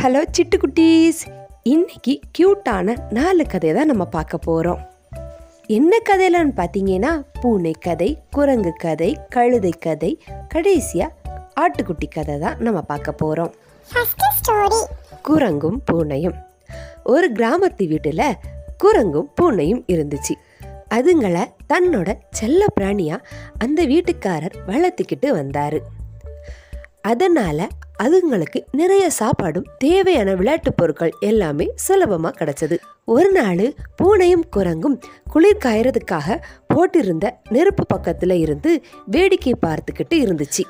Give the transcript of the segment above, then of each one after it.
Hello சிட்டுக்குட்டீஸ், இன்னைக்கு க்யூட்டான 4 கதையை தான் நம்ம பார்க்க போகிறோம். என்ன கதையிலன்னு பார்த்தீங்கன்னா, பூனை கதை, குரங்கு கதை, கழுதை கதை, கடைசியாக ஆட்டுக்குட்டி கதை தான் நம்ம பார்க்க போகிறோம். குரங்கும் பூனையும். ஒரு கிராமத்து வீட்டில் குரங்கும் பூனையும் இருந்துச்சு. அதுங்களை தன்னோட செல்ல பிராணியாக அந்த வீட்டுக்காரர் வளர்த்துக்கிட்டு வந்தார். அதனால் அதுங்களுக்கு நிறைய சாப்பாடும் தேவையான விளையாட்டு பொருட்கள் எல்லாமே சுலபமாக கிடச்சிது. ஒரு நாள் பூனையும் குரங்கும் குளிர் காயறதுக்காக போட்டிருந்த நெருப்பு பக்கத்தில் இருந்து வேடிக்கை பார்த்துக்கிட்டு இருந்துச்சு.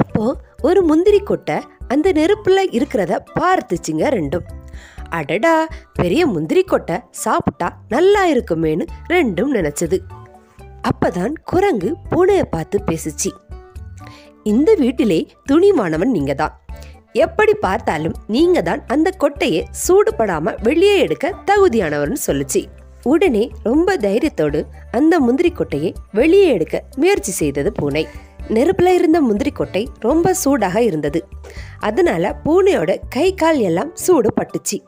அப்போது ஒரு முந்திரி கொட்டை அந்த நெருப்பில் இருக்கிறத பார்த்துச்சுங்க ரெண்டும். அடடா, பெரிய முந்திரி கொட்டை சாப்பிட்டா நல்லா இருக்குமேனு ரெண்டும் நினச்சது. அப்போதான் குரங்கு பூனையை பார்த்து பேசுச்சு. இந்த வீட்டிலே துணிவானவன் நீங்க தான். எப்படி பார்த்தாலும் நீங்க தான் அந்த கொட்டையை சூடுபடாம வெளியே எடுக்க தகுதியானவர்னு சொல்லுச்சு. உடனே ரொம்ப தைரியத்தோடு அந்த முந்திரி கொட்டையை வெளியே எடுக்க முயற்சி செய்தது பூனை. நெருப்புல இருந்த முந்திரி கொட்டை ரொம்ப சூடாக இருந்தது. அதனால பூனையோட கை கால் எல்லாம் சூடு பட்டுச்சு.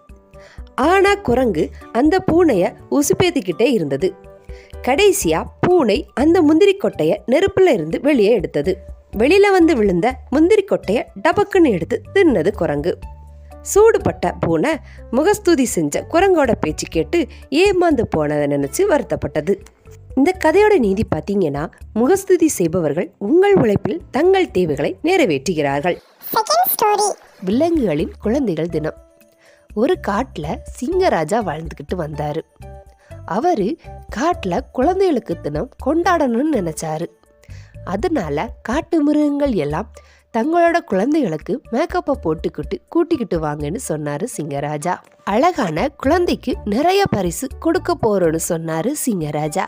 ஆனா குரங்கு அந்த பூனைய உசுப்பேத்திக்கிட்டே இருந்தது. கடைசியா பூனை அந்த முந்திரி கொட்டைய நெருப்புல இருந்து வெளியே எடுத்தது. வெளியில வந்து விழுந்த முந்திரி கொட்டைய டபக்குன்னு எடுத்து தின்னது குரங்கு. சூடுபட்ட பூனை முகஸ்துதி செஞ்ச குரங்கோட பேச்சு கேட்டு ஏமாந்து போனதை நினைச்சு வருத்தப்பட்டது. இந்த கதையோட நீதி பார்த்தீங்கன்னா, முகஸ்துதி செய்பவர்கள் உங்கள் உழைப்பில் தங்கள் தேவைகளை நிறைவேற்றுகிறார்கள். விலங்குகளின் குழந்தைகள் தினம். ஒரு காட்டுல சிங்கராஜா வாழ்ந்துக்கிட்டு வந்தாரு. அவரு காட்டுல குழந்தைகளுக்கு தினம் கொண்டாடணும்னு நினைச்சாரு. அதனால காட்டு மிருகங்கள் எல்லாம் தங்களோட குழந்தைகளுக்கு மேக்கப்பை போட்டுக்கிட்டு கூட்டிக்கிட்டு வாங்கன்னு சொன்னாரு சிங்கராஜா. அழகான குழந்தைக்கு நிறைய பரிசு கொடுக்க போறோன்னு சொன்னாரு சிங்கராஜா.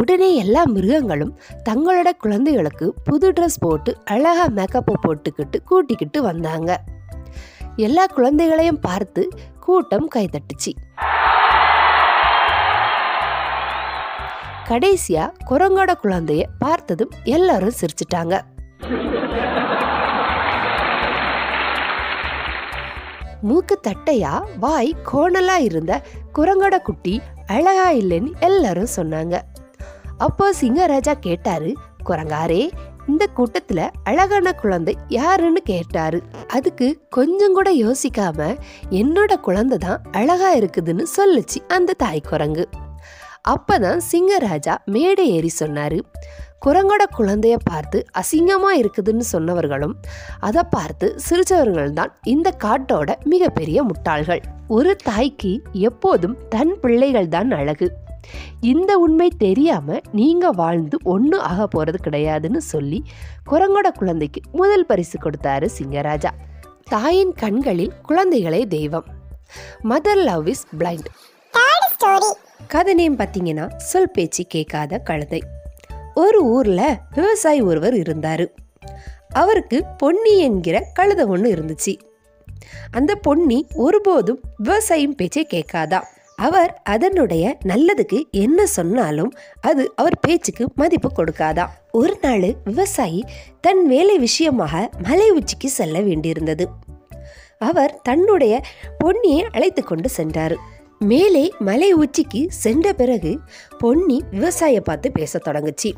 உடனே எல்லா மிருகங்களும் தங்களோட குழந்தைகளுக்கு புது ட்ரெஸ் போட்டு அழகா மேக்கப்பை போட்டுக்கிட்டு கூட்டிக்கிட்டு வந்தாங்க. எல்லா குழந்தைகளையும் பார்த்து கூட்டம் கைதட்டுச்சு. கடைசியா குரங்கோட குழந்தைய பார்த்ததும் எல்லாரும் சிரிச்சிட்டாங்க. மூக்கு தட்டையா வாய் கோணலா இருந்த குரங்கோட குட்டி அழகா இல்லைன்னு எல்லாரும் சொன்னாங்க. அப்போ சிங்கராஜா கேட்டாரு, குரங்காரே, இந்த கூட்டத்துல அழகான குழந்தை யாருன்னு கேட்டாரு. அதுக்கு கொஞ்சம் கூட யோசிக்காம என்னோட குழந்தை தான் அழகா இருக்குதுன்னு சொல்லுச்சு அந்த தாய் குரங்கு. அப்பதான் சிங்கராஜா மேடை ஏறி சொன்னாரு, குரங்கோட குழந்தைய பார்த்து அசிங்கமா இருக்குதுன்னு சொன்னவர்களும் அதை பார்த்து சிரிச்சவர்கள் தான் இந்த காட்டோட மிகப்பெரிய முட்டாள்கள். ஒரு தாய்க்கு எப்போதும் தன் பிள்ளைகள் தான் அழகு. இந்த உண்மை தெரியாம நீங்க வாழ்ந்து ஒன்னும் ஆக போறது கிடையாதுன்னு சொல்லி குரங்கோட குழந்தைக்கு முதல் பரிசு கொடுத்தாரு சிங்கராஜா. தாயின் கண்களில் குழந்தைகளே தெய்வம். Mother love is blind. கதை நேம் பார்த்தீங்கன்னா, சொல் பேச்சு கேட்காத கழுதை. ஒரு ஊர்ல விவசாயி ஒருவர் இருந்தாரு. அவருக்கு பொன்னி என்கிற கழுதை ஒன்று இருந்துச்சு. அந்த பொன்னி ஒருபோதும் விவசாயம் பேச்சை கேட்காதா. அவர் அதனுடைய நல்லதுக்கு என்ன சொன்னாலும் அது அவர் பேச்சுக்கு மதிப்பு கொடுக்காதா. ஒரு நாள் விவசாயி தன் வேலை விஷயமாக மலை உச்சிக்கு செல்ல வேண்டியிருந்தது. அவர் தன்னுடைய பொன்னியை அழைத்து கொண்டு சென்றார். மேலே மலை உச்சிக்கு சென்ற பிறகு பொன்னி விவசாய பார்த்து பேச தொடங்குச்சு.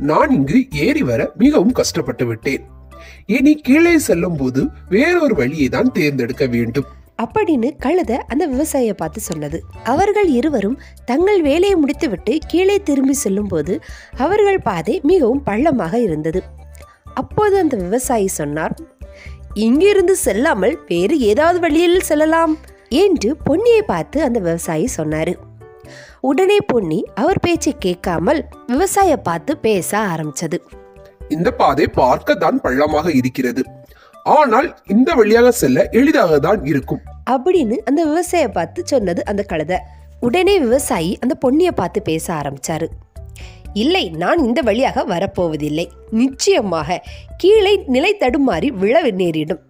நான் இங்கு ஏறி வர மிகவும் கஷ்டப்பட்டு விட்டேன். இனி கீழே செல்லும் போது வேறொரு வழியை தான் தேர்ந்தெடுக்க வேண்டும் அப்படின்னு கழுதை அந்த விவசாயியை பார்த்து சொன்னது. அவர்கள் இருவரும் தங்கள் வேலையை முடித்துவிட்டு கீழே திரும்பி செல்லும் போது அவர்கள் பாதை மிகவும் பள்ளமாக இருந்தது. அப்போது அந்த விவசாயி சொன்னார், இங்கிருந்து செல்லாமல் வேறு ஏதாவது வழியில் செல்லலாம் என்று பொன்னியை பார்த்து அந்த விவசாயி சொன்னாரு. உடனே பொன்னி அவர் பேச்சை கேட்காமல் விவசாய பார்த்து பேச ஆரம்பிச்சது. இந்த பாதை பார்க்க தான் பள்ளமாக இருக்கிறது, ஆனால் இந்த வழியாக செல்ல எளிதாக தான் இருக்கும் அப்படின்னு அந்த விவசாய பார்த்து சொன்னது அந்த கழுதை. உடனே விவசாயி அந்த பொன்னியை பார்த்து பேச ஆரம்பிச்சாரு. இல்லை, நான் இந்த வழியாக வரப்போவதில்லை. நிச்சயமாக கீழே நிலை தடுமாறி விழ நேரிடும்.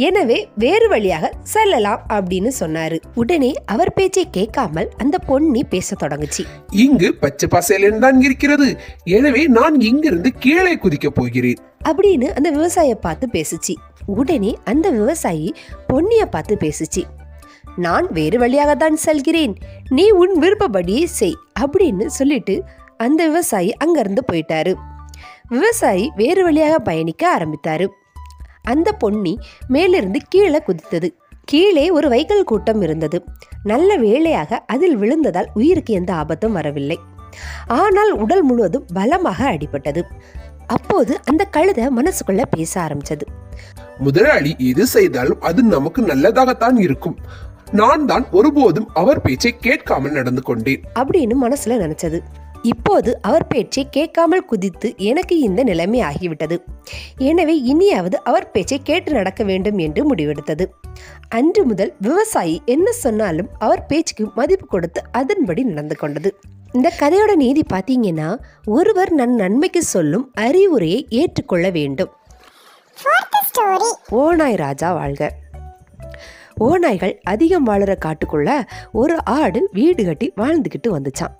எனவே வேறு வழியாக செல்லலாம் அப்படின்னு சொன்னாரு. உடனே அவர் பேச்சை கேட்காமல் அந்த பொன்னி பேச தொடங்குச்சு. இங்கு பச்சை பசேலன் தான் இருக்கிறது, எனவே நான் இங்கிருந்து கீழே குதிக்க போகிறேன் அப்படின்னு அந்த விவசாயியை பார்த்து பேசுச்சு. உடனே அந்த விவசாயி பொன்னிய பார்த்து பேசுச்சு. நான் வேறு வழியாக தான் செல்கிறேன், நீ உன் விருப்பப்படியே செய் அப்படின்னு சொல்லிட்டு அந்த விவசாயி அங்கிருந்து போயிட்டாரு. விவசாயி வேறு வழியாக பயணிக்க ஆரம்பித்தாரு. அந்த பொன்னி மேலிருந்து கீழே குதித்தது. கீழே ஒரு வைக்கல் கூட்டம் இருந்தது. நல்ல வேளையாக அதில் விழுந்ததால் உயிருக்கு எந்த ஆபத்தும் வரவில்லை. ஆனால் உடல் முழுவதும் பலமாக அடிபட்டது. அப்போது அந்த கழுதை மனசுக்குள்ள பேச ஆரம்பிச்சது. முதலாளி எது செய்தாலும் அது நமக்கு நல்லதாகத்தான் இருக்கும். நான் தான் ஒருபோதும் அவர் பேச்சை கேட்காமல் நடந்து கொண்டேன் அப்படின்னு மனசுல நினைச்சது. இப்போது அவர் பேச்சை கேட்காமல் குதித்து எனக்கு இந்த நிலைமை ஆகிவிட்டது. எனவே இனியாவது அவர் பேச்சை கேட்டு நடக்க வேண்டும் என்று முடிவெடுத்தது. அன்று முதல் விவசாயி என்ன சொன்னாலும் அவர் பேச்சுக்கு மதிப்பு கொடுத்து அதன்படி நடந்து கொண்டது. இந்த கதையோட நீதி பார்த்தீங்கன்னா, ஒருவர் நன்மைக்கு சொல்லும் அறிவுரையை ஏற்றுக்கொள்ள வேண்டும். ஓநாய் ராஜா வாழ்க. ஓநாய்கள் அதிகம் வாழுற காட்டுக்குள்ள ஒரு ஆடு வீடு கட்டி வாழ்ந்துகிட்டு வந்துச்சான்.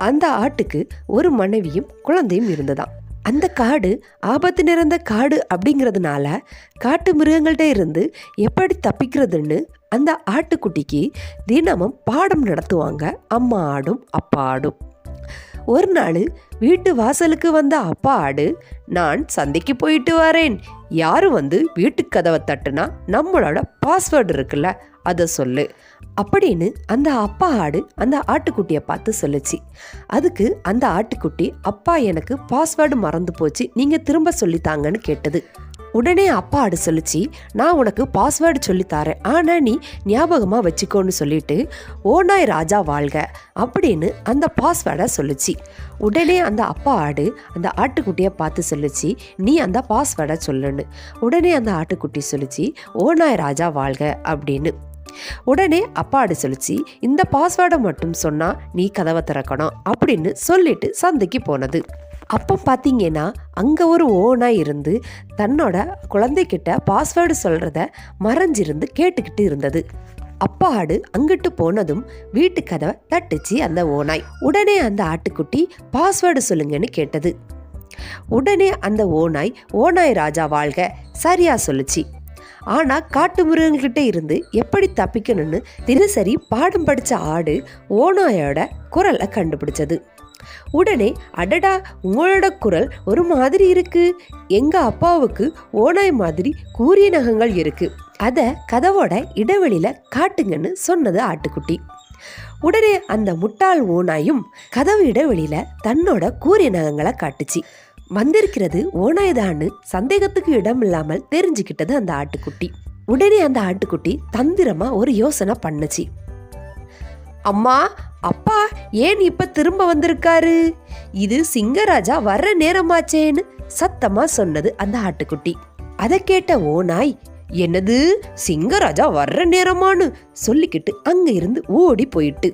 அந்த ஆட்டுக்கு ஒரு மனைவியும் குழந்தையும் இருந்ததாம். அந்த காடு ஆபத்து நிறைந்த காடு அப்படிங்கிறதுனால காட்டு மிருகங்கள்ட்ட இருந்து எப்படி தப்பிக்கிறதுன்னு அந்த ஆட்டுக்குட்டிக்கு தினமும் பாடம் நடத்துவாங்க அம்மா ஆடும் அப்பா ஆடும். ஒரு நாள் வீட்டு வாசலுக்கு வந்த அப்பா ஆடு, நான் சந்தைக்கு போயிட்டு வரேன், யாரும் வந்து வீட்டு கதவை தட்டுனா நம்மளோட பாஸ்வேர்டு இருக்குல்ல அதை சொல்லு அப்படின்னு அந்த அப்பா ஆடு அந்த ஆட்டுக்குட்டியை பார்த்து சொல்லுச்சு. அதுக்கு அந்த ஆட்டுக்குட்டி, அப்பா எனக்கு பாஸ்வேர்டு மறந்து போச்சு, நீங்கள் திரும்ப சொல்லித்தாங்கன்னு கேட்டது. உடனே அப்பா ஆடு சொல்லிச்சு, நான் உனக்கு பாஸ்வேர்டு சொல்லித்தாரேன், ஆனால் நீ ஞாபகமாக வச்சுக்கோன்னு சொல்லிட்டு ஓநாய் ராஜா வாழ்க அப்படின்னு அந்த பாஸ்வேர்டை சொல்லிச்சு. உடனே அந்த அப்பா ஆடு அந்த ஆட்டுக்குட்டியை பார்த்து சொல்லிச்சு, நீ அந்த பாஸ்வேர்டை சொல்லுன்னு. உடனே அந்த ஆட்டுக்குட்டி சொல்லிச்சு, ஓநாய் ராஜா வாழ்க அப்படின்னு. உடனே அப்பா ஆடு சொல்லிச்சு, இந்த பாஸ்வேர்டை மட்டும் சொன்னா நீ கதவை திறக்கணும் அப்படின்னு சொல்லிட்டு சந்தைக்கு போனது. அப்போ பார்த்தீங்கன்னா அங்கே ஒரு ஓனாய் இருந்து தன்னோட குழந்தைகிட்ட பாஸ்வேர்டு சொல்கிறத மறைஞ்சிருந்து கேட்டுக்கிட்டு இருந்தது. அப்பா ஆடு அங்கிட்டு போனதும் வீட்டு கதவை தட்டுச்சு அந்த ஓனாய். உடனே அந்த ஆட்டுக்குட்டி பாஸ்வேர்டு சொல்லுங்கன்னு கேட்டது. உடனே அந்த ஓநாய் ராஜா வாழ்க சரியா சொல்லுச்சு. ஆனால் காட்டு மிருகங்கள்கிட்ட இருந்து எப்படி தப்பிக்கணும்னு தினசரி பாடம் படித்த ஆடு ஓநாயோட குரலை கண்டுபிடிச்சது. உடனே, அடடா, உங்களோட குரல் ஒரு மாதிரி இருக்கு, எங்க அப்பாவுக்கு ஓநாய் மாதிரி கூரிய நகங்கள் இருக்கு, அதை கதவோட இடைவெளியில காட்டுங்கன்னு சொன்னது ஆட்டுக்குட்டி. உடனே அந்த முட்டாள் ஓநாயும் கதவு இடைவெளியில தன்னோட கூரிய நகங்களை காட்டுச்சு. வந்திருக்கிறது ஓநாய்தான்னு சந்தேகத்துக்கு இடம் இல்லாமல் தெரிஞ்சுக்கிட்டது அந்த ஆட்டுக்குட்டி. உடனே அந்த ஆட்டுக்குட்டி தந்திரமா ஒரு யோசனை பண்ணுச்சு. அம்மா, அப்பா ஏன் இப்ப திரும்ப வந்திருக்காரு, இது சிங்கராஜா வர்ற நேரமாச்சேன்னு சத்தமா சொன்னது அந்த ஆட்டுக்குட்டி. அதை கேட்ட ஓநாய், என்னது சிங்கராஜா வர்ற நேரமானு சொல்லிக்கிட்டு அங்க இருந்து ஓடி போயிட்டு.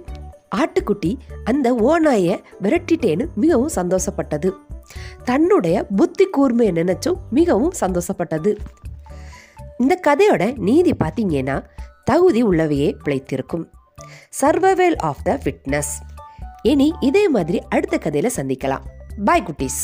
ஆட்டுக்குட்டி அந்த ஓநாய விரட்டிட்டேன்னு மிகவும் சந்தோஷப்பட்டது. தன்னுடைய புத்தி கூர்மையை நினைச்சும் மிகவும் சந்தோஷப்பட்டது. இந்த கதையோட நீதி பார்த்தீங்கன்னா, தகுதி உள்ளவையே பிழைத்திருக்கும். Survival of the fitness. இனி இதே மாதிரி அடுத்த கதையில சந்திக்கலாம். பாய் குட்டீஸ்.